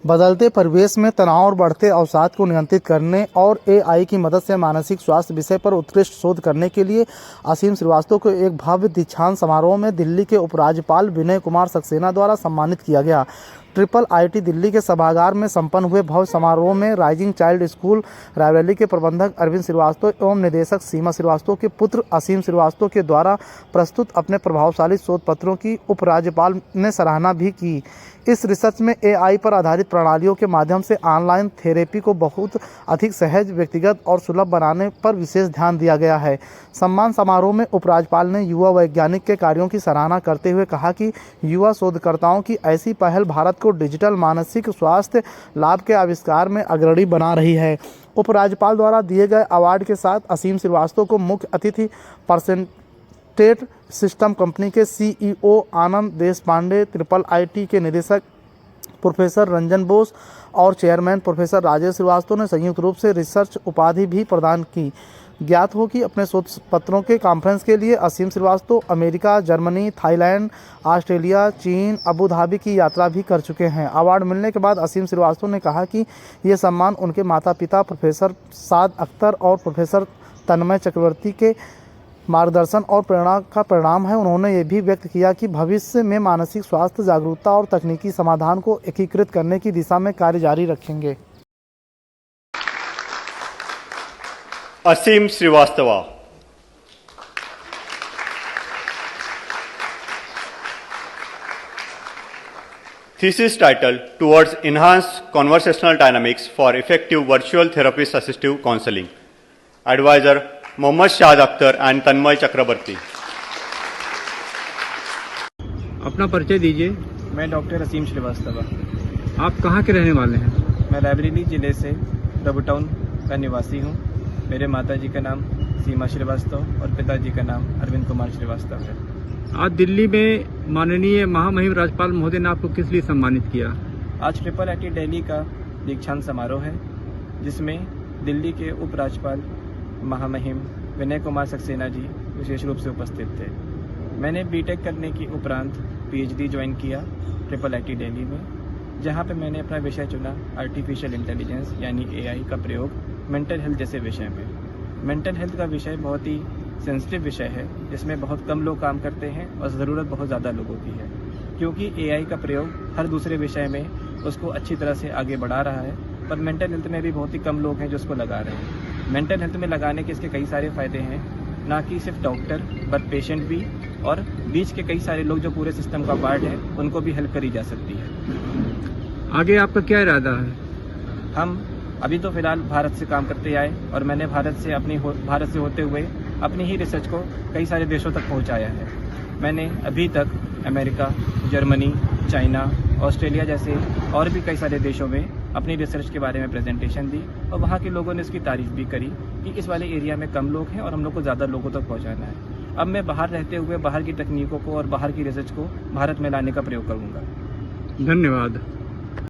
बदलते परिवेश में तनाव और बढ़ते अवसाद को नियंत्रित करने और एआई की मदद से मानसिक स्वास्थ्य विषय पर उत्कृष्ट शोध करने के लिए असीम श्रीवास्तव को एक भव्य दीक्षांत समारोह में दिल्ली के उपराज्यपाल विनय कुमार सक्सेना द्वारा सम्मानित किया गया। IIIT दिल्ली के सभागार में संपन्न हुए भव्य समारोह में राइजिंग चाइल्ड स्कूल रायबरेली के प्रबंधक अरविंद श्रीवास्तव एवं निदेशक सीमा श्रीवास्तव के पुत्र असीम श्रीवास्तव के द्वारा प्रस्तुत अपने प्रभावशाली शोध पत्रों की उपराज्यपाल ने सराहना भी की। इस रिसर्च में एआई पर आधारित प्रणालियों के माध्यम से ऑनलाइन थेरेपी को बहुत अधिक सहज, व्यक्तिगत और सुलभ बनाने पर विशेष ध्यान दिया गया है। सम्मान समारोह में उपराज्यपाल ने युवा वैज्ञानिक के कार्यों की सराहना करते हुए कहा कि युवा शोधकर्ताओं की ऐसी पहल भारत को डिजिटल मानसिक स्वास्थ्य लाभ के आविष्कार में अग्रणी बना रही है। उपराज्यपाल द्वारा दिए गए अवार्ड के साथ असीम श्रीवास्तव को मुख्य अतिथि परसेंटेज सिस्टम कंपनी के CEO आनंद देशपांडे, IIIT के निदेशक प्रोफेसर रंजन बोस और चेयरमैन प्रोफेसर राजेश श्रीवास्तव ने संयुक्त रूप से रिसर्च उपाधि भी प्रदान की। ज्ञात हो कि अपने शोध पत्रों के कॉन्फ्रेंस के लिए Aseem Srivastava America, Germany, Thailand, Australia, चीन, अबू धाबी की यात्रा भी कर चुके हैं। अवार्ड मिलने के बाद असीम श्रीवास्तव ने कहा कि ये सम्मान उनके माता पिता प्रोफेसर साद अख्तर और प्रोफेसर तन्मय चक्रवर्ती के मार्गदर्शन और प्रेरणा का परिणाम है। उन्होंने ये भी व्यक्त किया कि भविष्य में मानसिक स्वास्थ्य जागरूकता और तकनीकी समाधान को एकीकृत करने की दिशा में कार्य जारी रखेंगे। असीम Srivastava. Thesis title Towards Enhanced Conversational Dynamics for Effective Virtual Therapist Assistive Counseling. Advisor Mohammad शाद अख्तर एंड तन्मय चक्रवर्ती। अपना परिचय दीजिए। मैं डॉक्टर असीम श्रीवास्तव। आप कहाँ के रहने वाले हैं? मैं रायबरेली जिले से प्रभु टाउन का निवासी हूँ। मेरे माता जी का नाम सीमा श्रीवास्तव और पिताजी का नाम अरविंद कुमार श्रीवास्तव है। आज दिल्ली में माननीय महामहिम राज्यपाल महोदय ने आपको किस लिए सम्मानित किया? आज IIIT दिल्ली का दीक्षांत समारोह है, जिसमें दिल्ली के उपराज्यपाल महामहिम विनय कुमार सक्सेना जी विशेष रूप से उपस्थित थे। मैंने बीटेक करने की उपरांत PhD ज्वाइन किया IIIT दिल्ली में, जहां पे मैंने अपना विषय चुना आर्टिफिशियल इंटेलिजेंस यानी AI का प्रयोग मेंटल हेल्थ जैसे विषय में। मेंटल हेल्थ का विषय बहुत ही सेंसिटिव विषय है, जिसमें बहुत कम लोग काम करते हैं और ज़रूरत बहुत ज़्यादा लोगों की है, क्योंकि AI का प्रयोग हर दूसरे विषय में उसको अच्छी तरह से आगे बढ़ा रहा है, पर मेंटल हेल्थ में भी बहुत ही कम लोग हैं जो उसको लगा रहे हैं। मेंटल हेल्थ में लगाने के इसके कई सारे फ़ायदे हैं, ना कि सिर्फ डॉक्टर पर पेशेंट भी, और बीच के कई सारे लोग जो पूरे सिस्टम का पार्ट है उनको भी हेल्प करी जा सकती है। आगे आपका क्या इरादा है? हम अभी तो फिलहाल भारत से काम करते आए और मैंने भारत से होते हुए अपनी ही रिसर्च को कई सारे देशों तक पहुंचाया है। मैंने अभी तक अमेरिका, जर्मनी, चाइना, ऑस्ट्रेलिया जैसे और भी कई सारे देशों में अपनी रिसर्च के बारे में प्रेजेंटेशन दी और वहाँ के लोगों ने इसकी तारीफ भी करी कि इस वाले एरिया में कम लोग हैं और हम लोग को ज़्यादा लोगों तक पहुँचाना है। अब मैं बाहर रहते हुए बाहर की तकनीकों को और बाहर की रिसर्च को भारत में लाने का प्रयोग करूँगा। धन्यवाद।